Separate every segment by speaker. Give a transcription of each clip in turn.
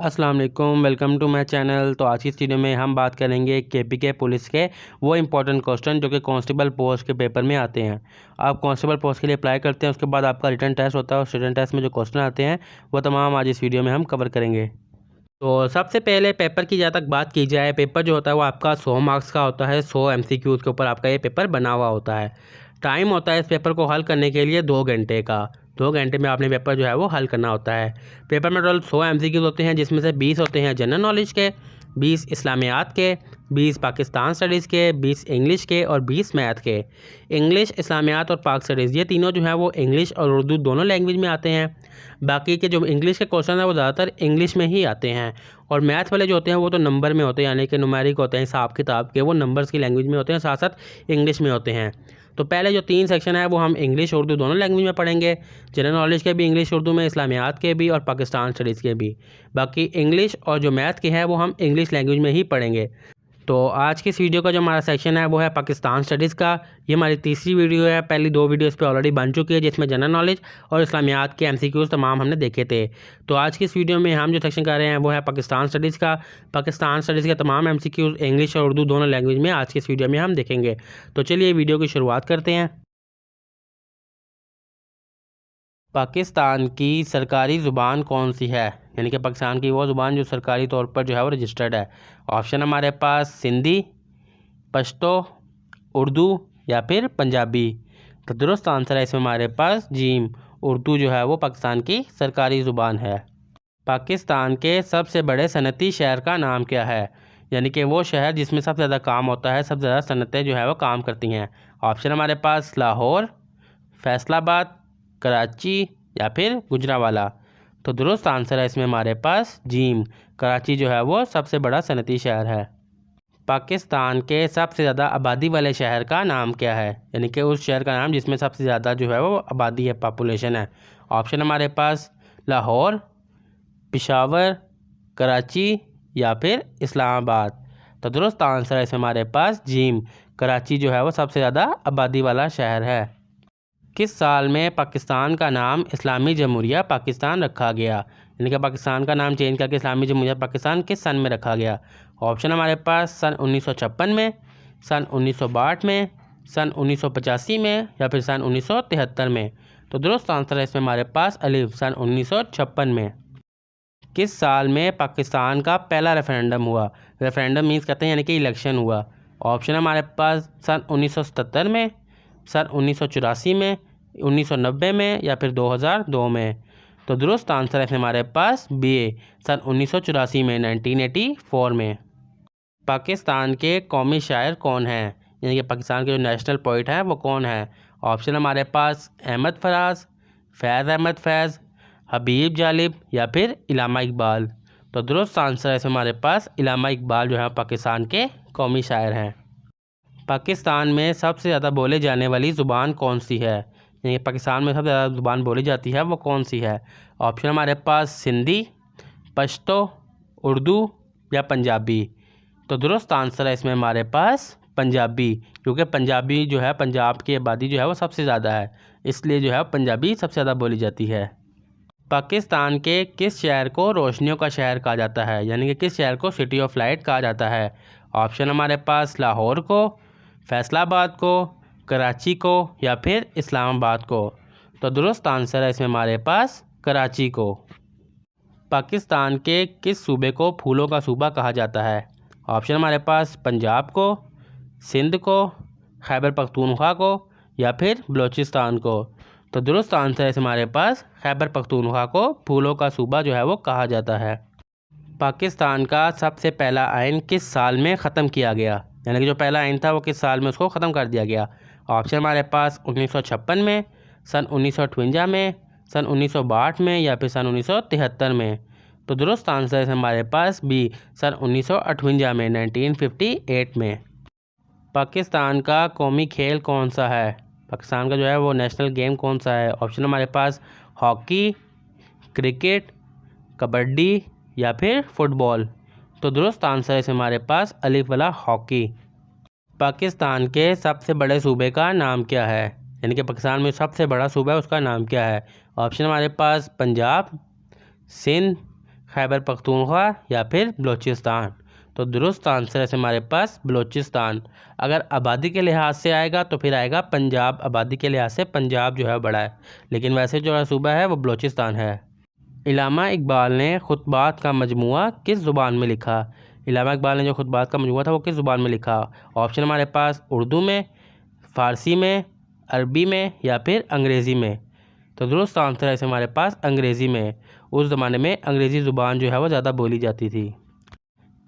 Speaker 1: अस्सलाम वालेकुम, welcome to my channel. तो आज की इस वीडियो में हम बात करेंगे केपीके पुलिस के वो इंपॉर्टेंट क्वेश्चन जो कि कांस्टेबल पोस्ट के पेपर में आते हैं। आप कांस्टेबल पोस्ट के लिए अप्लाई करते हैं, उसके बाद आपका रिटन टेस्ट होता है। उस रिटन टेस्ट में जो क्वेश्चन आते हैं वो तमाम आज इस वीडियो में हम कवर करेंगे। तो सबसे पहले पेपर की जहाँ तक बात की जाए, पेपर जो होता है वो आपका 100 मार्क्स का होता है। 100 MCQs के ऊपर आपका ये पेपर बना हुआ होता है। टाइम होता है इस पेपर को हल करने के लिए 2 घंटे का। 2 घंटे में आपने पेपर जो है वो हल करना होता है। पेपर में टोटल 100 MCQs होते हैं, जिसमें से 20 होते हैं जनरल नॉलेज के, 20 इस्लामियात के, 20 पाकिस्तान स्टडीज़ के, 20 इंग्लिश के और 20 मैथ के। इंग्लिश, इस्लामियात और पाक स्टडीज़ ये तीनों जो है वो इंग्लिश और उर्दू दोनों लैंग्वेज में आते हैं। बाकी के जो इंग्लिश के क्वेश्चन हैं वो ज़्यादातर इंग्लिश में ही आते हैं। और मैथ वाले जो होते हैं वो तो नंबर में होते हैं, यानी कि न्यूमेरिक होते हैं, हिसाब किताब के, वो नंबर्स की लैंग्वेज में होते हैं, साथ साथ इंग्लिश में होते हैं। तो पहले जो 3 सेक्शन है वो हम इंग्लिश उर्दू दोनों लैंग्वेज में पढ़ेंगे। जनरल नॉलेज के भी इंग्लिश उर्दू में, इस्लामियात के भी और पाकिस्तान स्टडीज़ के भी। बाकी इंग्लिश और जो मैथ के हैं वो हम इंग्लिश लैंग्वेज में ही पढ़ेंगे। तो आज की इस वीडियो का जो हमारा सेक्शन है वो है पाकिस्तान स्टडीज़ का। ये हमारी तीसरी वीडियो है। पहली 2 वीडियो इस पर ऑलरेडी बन चुकी है, जिसमें जनरल नॉलेज और इस्लामियात के MCQs तमाम हमने देखे थे। तो आज की इस वीडियो में हम जो सेक्शन कर रहे हैं वो है पाकिस्तान स्टडीज़ का। पाकिस्तान स्टडीज़ के तमाम MCQs इंग्लिश और उर्दू दोनों लैंग्वेज में आज की इस वीडियो में हम देखेंगे। तो चलिए वीडियो की शुरुआत करते हैं। पाकिस्तान की सरकारी ज़ुबान कौन सी है, यानी कि पाकिस्तान की वो ज़ुबान जो सरकारी तौर पर जो है वो रजिस्टर्ड है। ऑप्शन हमारे पास सिंधी, पश्तो, उर्दू या फिर पंजाबी। तो दुरुस्त आंसर है इसमें हमारे पास जीम, उर्दू जो है वो पाकिस्तान की सरकारी ज़ुबान है। पाकिस्तान के सबसे बड़े सनती शहर का नाम क्या है, यानी कि वो शहर जिसमें सबसे ज़्यादा काम होता है, सबसे ज़्यादा सनतें जो है वो काम करती हैं। ऑप्शन हमारे पास लाहौर, फैसलाबाद, कराची या फिर गुजरावाला। तो दुरुस्त आंसर है इसमें हमारे पास जीम, कराची जो है वो सबसे बड़ा सनती शहर है। पाकिस्तान के सबसे ज़्यादा आबादी वाले शहर का नाम क्या है, यानी कि उस शहर का नाम जिसमें सबसे ज़्यादा जो है वो आबादी है, पॉपुलेशन है। ऑप्शन हमारे पास लाहौर, पेशावर, कराची या फिर इस्लामाबाद। तो दुरुस्त आंसर है इसमें हमारे पास जीम, कराची जो है वो सबसे ज़्यादा आबादी वाला शहर है। किस साल में पाकिस्तान का नाम इस्लामी जमहूरिया पाकिस्तान रखा गया, यानी कि पाकिस्तान का नाम चेंज करके इस्लामी जमहूरिया पाकिस्तान किस सन में रखा गया। ऑप्शन हमारे पास सन 1956 में, सन 1962 में, सन 1985 में या फिर सन 1973 में। तो दुरुस्त आंसर है इसमें हमारे पास अलिफ, सन 1956 में। किस साल में पाकिस्तान का पहला रेफरेंडम हुआ, रेफरेंडम मीन्स कहते हैं यानी कि इलेक्शन हुआ। ऑप्शन हमारे पास सन 1977 में, सन 1984 में, 1990 में या फिर 2002 में। तो दुरुस्त आंसर है हमारे पास बी, सन 1984 में, 1984 में। पाकिस्तान के कौमी शायर कौन हैं, यानी कि पाकिस्तान के जो नेशनल पोइट हैं वो कौन है। ऑप्शन हमारे पास अहमद फराज, फैज़ अहमद फैज़, हबीब जालिब या फिर इलामा इकबाल। तो दुरुस्त आंसर है हमारे पास इलामा इकबाल जो है पाकिस्तान के कौमी शायर हैं। पाकिस्तान में सबसे ज़्यादा बोले जाने वाली ज़ुबान कौन सी है, यानी पाकिस्तान में सबसे ज़्यादा ज़ुबान बोली जाती है वो कौन सी है। ऑप्शन हमारे पास सिंधी, पश्तो, उर्दू या पंजाबी। तो दुरुस्त आंसर है इसमें हमारे पास पंजाबी, क्योंकि पंजाबी जो है पंजाब की आबादी जो है वो सबसे ज़्यादा है, इसलिए जो है पंजाबी सबसे ज़्यादा बोली जाती है। पाकिस्तान के किस शहर को रोशनियों का शहर कहा जाता है, यानी कि किस शहर को सिटी ऑफ लाइट कहा जाता है। ऑप्शन हमारे पास लाहौर को, फैसलाबाद को, कराची को या फिर इस्लामाबाद को। तो दुरुस्त आंसर है इसमें हमारे पास कराची को। पाकिस्तान के किस सूबे को फूलों का सूबा कहा जाता है। ऑप्शन हमारे पास पंजाब को, सिंध को, खैबर पख्तूनख्वा को या फिर बलूचिस्तान को। तो दुरुस्त आंसर है हमारे पास खैबर पख्तूनख्वा को फूलों का सूबा जो है वो कहा जाता है। पाकिस्तान का सबसे पहला आइन किस साल में ख़त्म किया गया, यानी कि जो पहला आइन था वो किस साल में उसको ख़त्म कर दिया गया। ऑप्शन हमारे पास 1956 में, सन 1958 में, सन 1962 में या फिर सन 1973 में। तो दुरुस्त आंसर है हमारे पास बी, सन 1958 में, 1958 में। पाकिस्तान का कौमी खेल कौन सा है, पाकिस्तान का जो है वो नेशनल गेम कौन सा है। ऑप्शन हमारे पास हॉकी, क्रिकेट, कबड्डी या फिर फुटबॉल। तो दुरुस्त आंसर है हमारे पास अलिफ वाला हॉकी। पाकिस्तान के सबसे बड़े सूबे का नाम क्या है, यानी कि पाकिस्तान में सबसे बड़ा सूबा है उसका नाम क्या है। ऑप्शन हमारे पास पंजाब, सिंध, खैबर पख्तूनख्वा या फिर बलूचिस्तान। तो दुरुस्त आंसर है हमारे पास बलूचिस्तान। अगर आबादी के लिहाज से आएगा तो फिर आएगा पंजाब। आबादी के लिहाज से पंजाब जो है बड़ा है, लेकिन वैसे जो सूबा है वो बलूचिस्तान है। इल्लामा इकबाल ने खुतबात का मजमूआ किस ज़ुबान में लिखा? इल्लामा इकबाल ने जो खुतबात का मजमूआ था वो किस ज़ुबान में लिखा? ऑप्शन हमारे पास उर्दू में, फ़ारसी में, अरबी में या फिर अंग्रेज़ी में। तो दुरुस्त आंसर है हमारे पास अंग्रेज़ी में। उस ज़माने में अंग्रेज़ी ज़ुबान जो है वो ज़्यादा बोली जाती थी।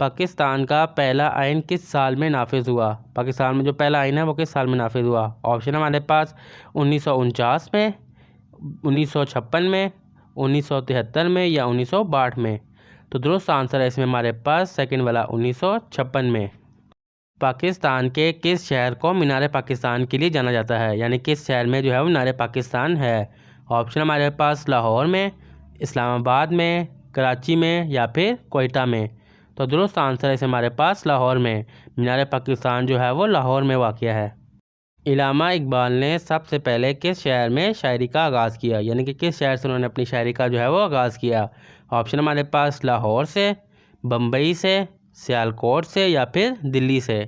Speaker 1: पाकिस्तान का पहला आइन किस साल में नाफिज हुआ? पाकिस्तान में जो पहला आइन है वो किस साल में नाफिज हुआ? ऑप्शन हमारे पास 1949 में, 1956 में, 1973 में या 1962 में। तो दुरुस्त आंसर है इसमें हमारे पास सेकंड वाला 1956 में। पाकिस्तान के किस शहर को मीनार पाकिस्तान के लिए जाना जाता है, यानी किस शहर में जो है वो मीनार पाकिस्तान है? ऑप्शन हमारे पास लाहौर में, इस्लामाबाद में, कराची में या फिर कोयटा में। तो दुरुस्त आंसर है इसे हमारे पास लाहौर में। मीनार पाकिस्तान जो है वो लाहौर में वाक़या है। इल्लामा इकबाल ने सबसे पहले किस शहर में शायरी का आगाज़ किया, यानी कि किस शहर से उन्होंने अपनी शायरी का जो है वो आगाज़ किया? ऑप्शन हमारे पास लाहौर से, बम्बई से, सियालकोट से या फिर दिल्ली से।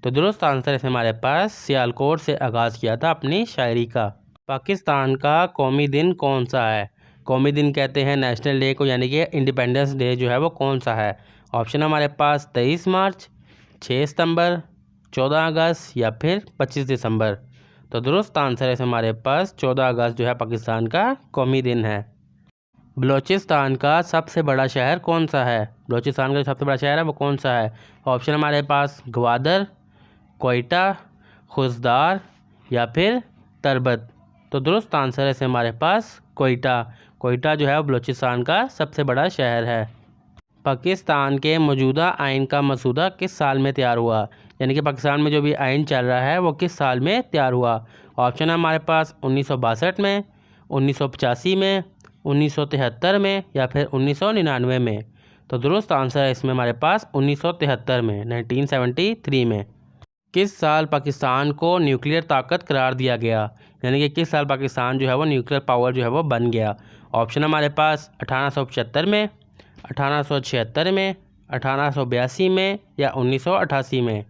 Speaker 1: तो दुरुस्त आंसर है हमारे पास सियालकोट से आगाज़ किया था अपनी शायरी का। पाकिस्तान का कौमी दिन कौन सा है? कौमी दिन कहते हैं नेशनल डे को, यानी कि इंडिपेंडेंस डे जो है वो कौन सा है? ऑप्शन हमारे पास 23 मार्च, 6 सितंबर, 14 अगस्त या फिर 25 दिसंबर। तो दुरुस्त आंसर है हमारे पास 14 अगस्त जो है पाकिस्तान का कौमी दिन है। बलूचिस्तान का सबसे बड़ा शहर कौन सा है? बलूचिस्तान का जो सबसे बड़ा शहर है वो कौन सा है? ऑप्शन हमारे पास ग्वादर, कोयटा, खुजदार या फिर तरबत। तो दुरुस्त आंसर है हमारे पास कोयटा। कोयटा जो है वो बलूचिस्तान का सबसे बड़ा शहर है। पाकिस्तान के मौजूदा आइन का मसूदा किस साल में तैयार हुआ, यानी कि पाकिस्तान में जो भी आइन चल रहा है वो किस साल में तैयार हुआ? ऑप्शन है हमारे पास 1962 में, 1985 में, 1973 में या फिर 1999 में। तो दुरुस्त आंसर है इसमें हमारे पास 1973 में, 1973 में। किस साल पाकिस्तान को न्यूक्लियर ताकत करार दिया गया, यानी कि किस साल पाकिस्तान जो है वो न्यूक्लियर पावर जो है वो बन गया? ऑप्शन हमारे पास 1875 में, 1876 में, 1882 में या 1988 में।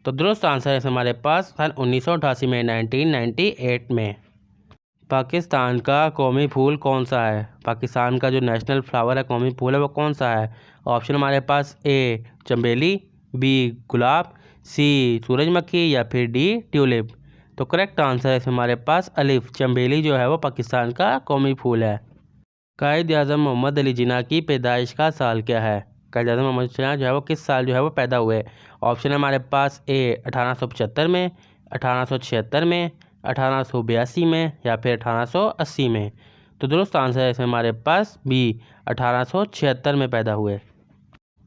Speaker 1: तो दुरुस्त आंसर है हमारे पास सन 1988 में, 1998 में। पाकिस्तान का कौमी फूल कौन सा है? पाकिस्तान का जो नेशनल फ्लावर है, कौमी फूल है, वो कौन सा है? ऑप्शन हमारे पास ए चंबेली, बी गुलाब, सी सूरजमुखी या फिर डी ट्यूलिप। तो करेक्ट आंसर है हमारे पास अलिफ, चंबेली जो है वो पाकिस्तान का कौमी फूल है। कायद आज़म मोहम्मद अली जिन्ना की पैदाइश का साल क्या है? कायद आज़म मोहम्मद जिन्ना जो है वो किस साल जो है वो पैदा हुए? ऑप्शन है हमारे पास ए 1875 में, 1876 में, 1882 में या फिर 1880 में। तो दुरुस्त आंसर है इसमें हमारे पास बी 1876 में पैदा हुए।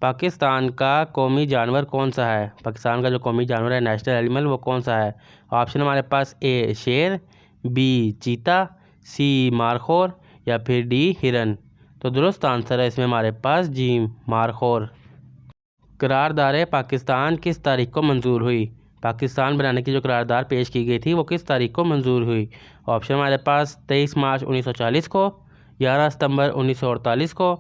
Speaker 1: पाकिस्तान का कौमी जानवर कौन सा है? पाकिस्तान का जो कौमी जानवर है, नेशनल एनिमल, वो कौन सा है? ऑप्शन हमारे पास ए शेर, बी चीता, सी मारखोर या फिर डी हिरन। तो दुरुस्त आंसर है इसमें हमारे पास जी मारखोर। करारदाद पाकिस्तान किस तारीख को मंजूर हुई? पाकिस्तान बनाने की जो करारदाद पेश की गई थी वो किस तारीख को मंजूर हुई? ऑप्शन हमारे पास 23 मार्च 1940 को, 11 सितंबर 1948 को,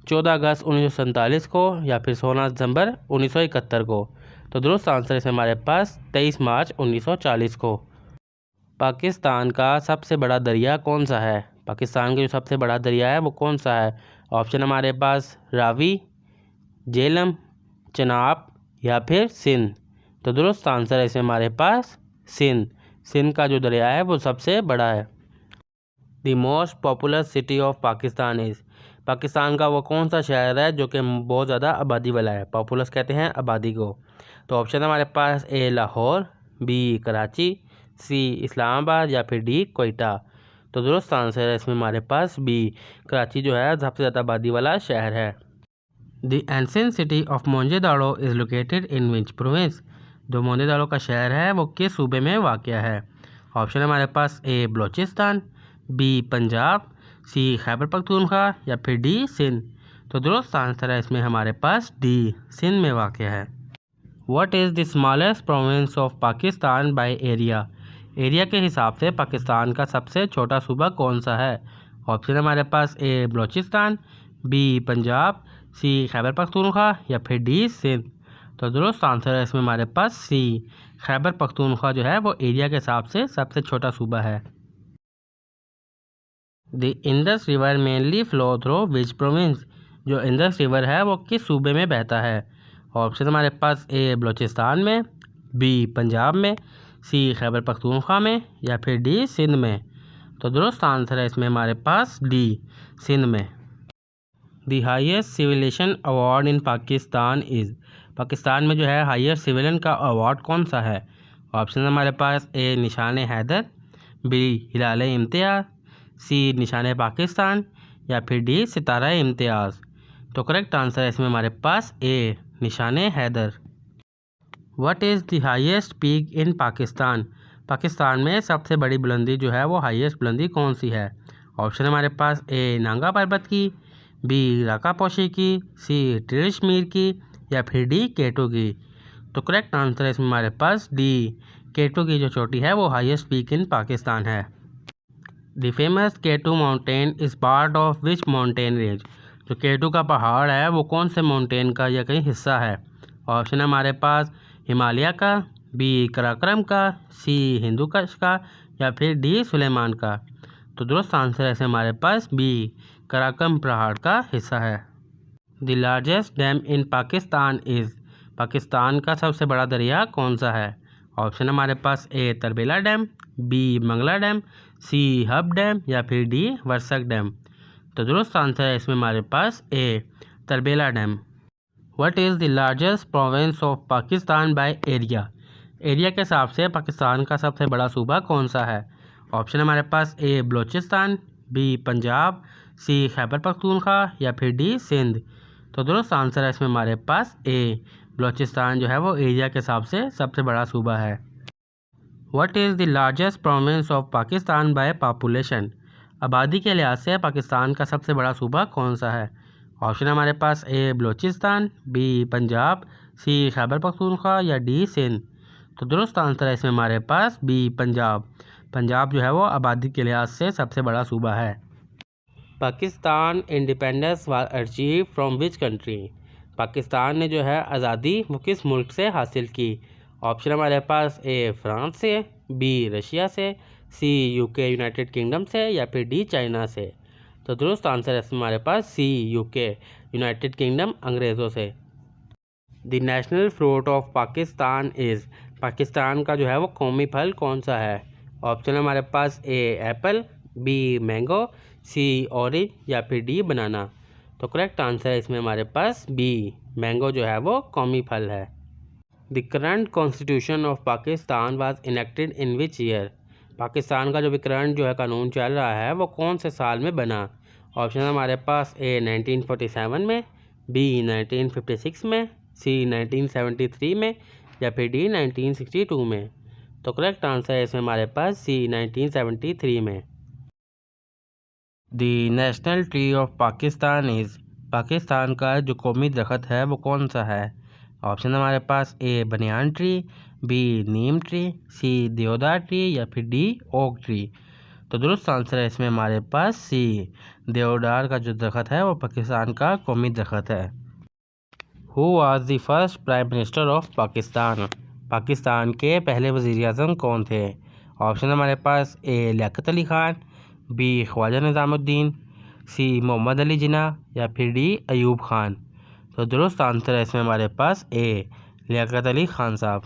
Speaker 1: 14 अगस्त 1947 को या फिर 16 दिसंबर 1971 को। तो दुरुस्त आंसर है हमारे पास 23 मार्च 1940 को। पाकिस्तान का सबसे बड़ा दरिया कौन सा है? पाकिस्तान का जो सबसे बड़ा दरिया है वो कौन सा है? ऑप्शन हमारे पास रावी, झेलम, चनाब या फिर सिंध। तो दुरुस्त आंसर है इसमें हमारे पास सिंध। सिंध का जो दरिया है वो सबसे बड़ा है। The most popular city of Pakistan is, Pakistan का वो कौन सा शहर है जो कि बहुत ज़्यादा आबादी वाला है? पॉपुलस कहते हैं आबादी को। तो ऑप्शन हमारे पास ए लाहौर, बी कराची, सी इस्लामाबाद या फिर डी कोयटा। तो दुरुस्त आंसर है इसमें हमारे पास बी कराची जो है सबसे ज़्यादा आबादी वाला शहर है। The ancient city of Mohenjodaro is located in which province, जो मोहनजोदाड़ो का शहर है वो किस सूबे में वाक़या है? ऑप्शन हमारे पास ए बलूचिस्तान, बी पंजाब, सी खैबर पख्तूनख्वा या फिर डी सिंध। तो दुरुस्त आंसर है इसमें हमारे पास डी सिंध में वाक़या है। What is the smallest province of Pakistan by area, area के हिसाब से पाकिस्तान का सबसे छोटा सूबा कौन सा है? ऑप्शन हमारे पास ए बलूचिस्तान, बी पंजाब, सी खैबर पख्तूनख्वा या फिर डी सिंध। तो दुरुस्त आंसर है इसमें हमारे पास सी खैबर पख्तूनख्वा जो है वो एरिया के हिसाब से सबसे छोटा सूबा है। The Indus river mainly flow through which province, जो इंडस रिवर है वो किस सूबे में बहता है। ऑप्शन हमारे पास ए बलूचिस्तान में, बी पंजाब में, सी खैबर पख्तूनख्वा में या फिर डी सिंध में। तो दुरुस्त आंसर है इसमें हमारे पास डी सिंध में। The highest civilian award in Pakistan is, Pakistan में जो है हाईएस्ट सिविलियन का अवार्ड कौन सा है। ऑप्शन हमारे पास ए निशान हैदर, बी हिलाल इम्तियाज़, सी निशान पाकिस्तान या फिर डी सितारा इम्तियाज़। तो करेक्ट आंसर है इसमें हमारे पास ए Nishan Haider. What is the highest peak in Pakistan, Pakistan में सबसे बड़ी बुलंदी जो है वो हाईएस्ट बुलंदी कौन सी है। ऑप्शन हमारे पास ए नांगा पर्वत की, बी राका पोशी की, सी ट्रिशमीर की या फिर डी केटू की। तो करेक्ट आंसर है इसमें हमारे पास डी केटू की जो चोटी है वो हाईएस्ट पीक इन पाकिस्तान है। The famous K two mountain is part of which mountain range, जो केटू का पहाड़ है वो कौन से माउंटेन का या कहीं हिस्सा है। ऑप्शन हमारे पास हिमालय का, बी कराक्रम का, सी हिंदुकुश का या फिर डी सुलेमान का। तो दुरुस्त आंसर है हमारे पास बी कराक्रम पहाड़ का हिस्सा है। The largest dam in Pakistan is, Pakistan का सबसे बड़ा दरिया कौन सा है। ऑप्शन हमारे पास A Tarbela dam, B Mangla dam, C Hub dam या फिर डी वर्सक डैम। तो दुरुस्त आंसर है इसमें हमारे पास A Tarbela dam. What is the largest province of Pakistan by area, area के हिसाब से पाकिस्तान का सबसे बड़ा सूबा कौन सा है। ऑप्शन हमारे पास ए बलूचिस्तान, बी पंजाब, सी खैबर पख्तूनख्वा या फिर डी सिंध। तो दुरुस्त आंसर है इसमें हमारे पास ए बलूचिस्तान जो है वो एरिया के हिसाब से सबसे बड़ा सूबा है। What is the largest province of Pakistan by population, आबादी के लिहाज से पाकिस्तान का सबसे बड़ा सूबा कौन सा है। ऑप्शन हमारे पास ए बलूचिस्तान, बी पंजाब, सी खैबर पख्तूनख्वा या डी सिंध। तो दुरुस्त आंसर है इसमें हमारे पास बी पंजाब, पंजाब जो है वो आबादी के लिहाज से सबसे बड़ा सूबा है। Pakistan independence was achieve from which country, Pakistan ने जो है आज़ादी वो किस मुल्क से हासिल की। ऑप्शन हमारे पास ए फ्रांस से, बी रशिया से, सी यूके यूनाइटेड किंगडम से या फिर डी चाइना से। तो दुरुस्त आंसर है हमारे पास सी यूके यूनाइटेड किंगडम अंग्रेज़ों से। The national fruit of Pakistan is, Pakistan का जो है वो कौमी फल कौन सा है। ऑप्शन हमारे पास ए एप्पल, बी मैंगो, सी ऑरेंज या फिर डी बनाना। तो करेक्ट आंसर है इसमें हमारे पास बी मैंगो जो है वो कौमी फल है। The current constitution of Pakistan was enacted in which year, Pakistan का जो भी करंट जो है कानून चल रहा है वो कौन से साल में बना। ऑप्शन हमारे पास ए 1947 में, बी 1956 में, सी 1973 में या फिर डी 1962 में। तो करेक्ट आंसर है इसमें हमारे पास सी 1973 में। The national tree of Pakistan is, Pakistan का जो कौमी दरख्त है वो कौन सा है। ऑप्शन हमारे पास ए बनियान ट्री, बी नीम ट्री, सी देवदार ट्री या फिर डी ओक ट्री। तो दुरुस्त आंसर है इसमें हमारे पास सी देवदार का जो दरख्त है वो पाकिस्तान का कौमी दरख्त है। Who was the first prime minister of Pakistan, Pakistan के पहले वज़ीर-ए-आज़म कौन थे। ऑप्शन हमारे पास ए लियाकत अली ख़ान, बी ख्वाजा निज़ामुद्दीन, सी मोहम्मद अली जिन्ना या फिर डी अयूब ख़ान। तो दुरुस्त आंसर है इसमें हमारे पास ए लियाकत अली ख़ान साहब।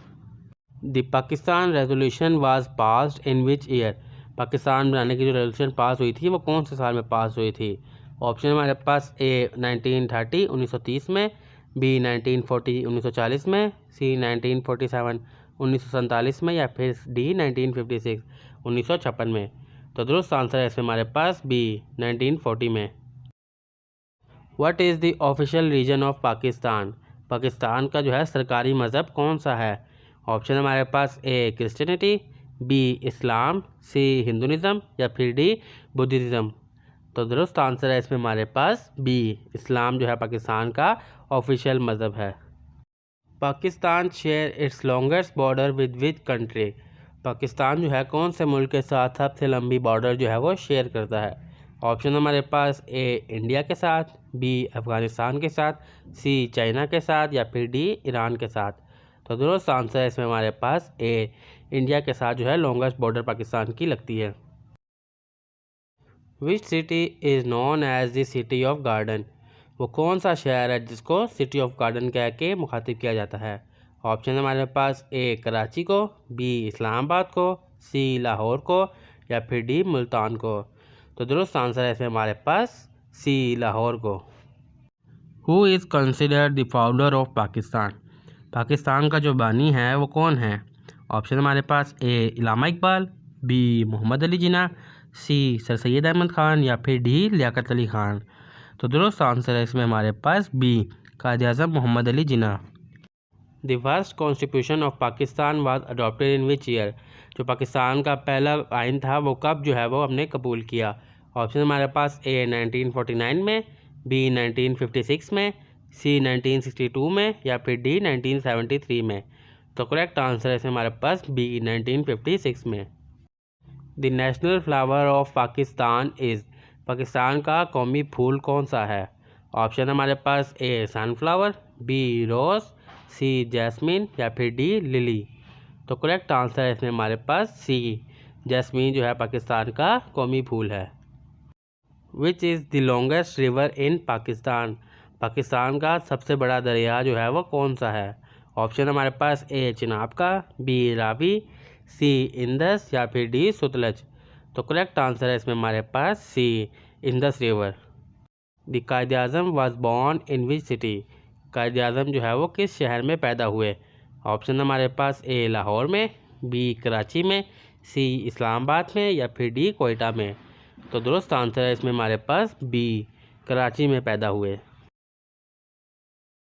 Speaker 1: The Pakistan resolution was passed in which year, Pakistan बनाने की जो रेजोल्यूशन पास हुई थी वो कौन से साल में पास हुई थी। ऑप्शन हमारे पास ए 1930 1930 में, बी 1940 1940 में, सी 1947 1947 में या फिर डी 1956 1956 में। तो दुरुस्त आंसर है इसमें हमारे पास बी 1940 में। What is the official region of Pakistan, Pakistan का जो है सरकारी मज़हब कौन सा है। ऑप्शन हमारे पास ए क्रिश्चियनिटी, बी इस्लाम, सी हिंदुइज़म या फिर डी बुद्धिज़्म। तो दुरुस्त आंसर है इसमें हमारे पास बी इस्लाम जो है पाकिस्तान का ऑफिशियल मज़हब है। Pakistan share its longest border with which country, Pakistan जो है कौन से मुल्क के साथ सबसे लंबी बॉर्डर जो है वो शेयर करता है। ऑप्शन हमारे पास ए इंडिया के साथ, बी अफ़गानिस्तान के साथ, सी चाइना के साथ या फिर डी ईरान के साथ। तो दोस्त आंसर है इसमें हमारे पास ए इंडिया के साथ जो है लॉन्गेस्ट बॉर्डर पाकिस्तान की लगती है। Which city is known as the city of garden, वो कौन सा शहर है जिसको सिटी ऑफ गार्डन कह के मुखातिब किया जाता है। ऑप्शन हमारे पास ए कराची को, बी इस्लामाबाद को, सी लाहौर को या फिर डी मुल्तान को। तो दुरुस्त आंसर है इसमें हमारे पास सी लाहौर को। Who is considered the founder of Pakistan, Pakistan का जो बानी है वो कौन है। ऑप्शन हमारे पास ए इलामा इकबाल, बी मोहम्मद अली जिन्ना, सी सर सैयद अहमद ख़ान या फिर डी लियाकत अली ख़ान। तो दुरुस्त आंसर है इसमें हमारे पास B Quaid Azam Mohammad Ali Jinnah. The first constitution of Pakistan was adopted in which year, जो पाकिस्तान का पहला आइन था वो कब जो है वो हमने कबूल किया। ऑप्शन हमारे पास ए 1949 में, बी 1956 में, सी 1962 में या फिर डी 1973 में। तो करेक्ट आंसर है इसमें हमारे पास बी 1956 में। The national flower of Pakistan is, Pakistan का कौमी फूल कौन सा है। ऑप्शन हमारे पास ए सनफ्लावर, बी रोज़, सी जैस्मिन या फिर डी लिली। तो करेक्ट आंसर है इसमें हमारे पास सी जैस्मिन जो है पाकिस्तान का कौमी फूल है। Which is the longest river in Pakistan, Pakistan का सबसे बड़ा दरिया जो है वो कौन सा है। ऑप्शन हमारे पास ए चिनाब का, बी रावी, सी इंदस या फिर डी सतलज। तो करेक्ट आंसर है इसमें हमारे पास C Indus river. The Quaid Azam was born in which city, Quaid Azam जो है वो किस शहर में पैदा हुए। ऑप्शन हमारे पास ए लाहौर में, बी कराची में, सी इस्लामाबाद में या फिर डी कोयटा में। तो दुरुस्त आंसर है इसमें हमारे पास बी कराची में पैदा हुए।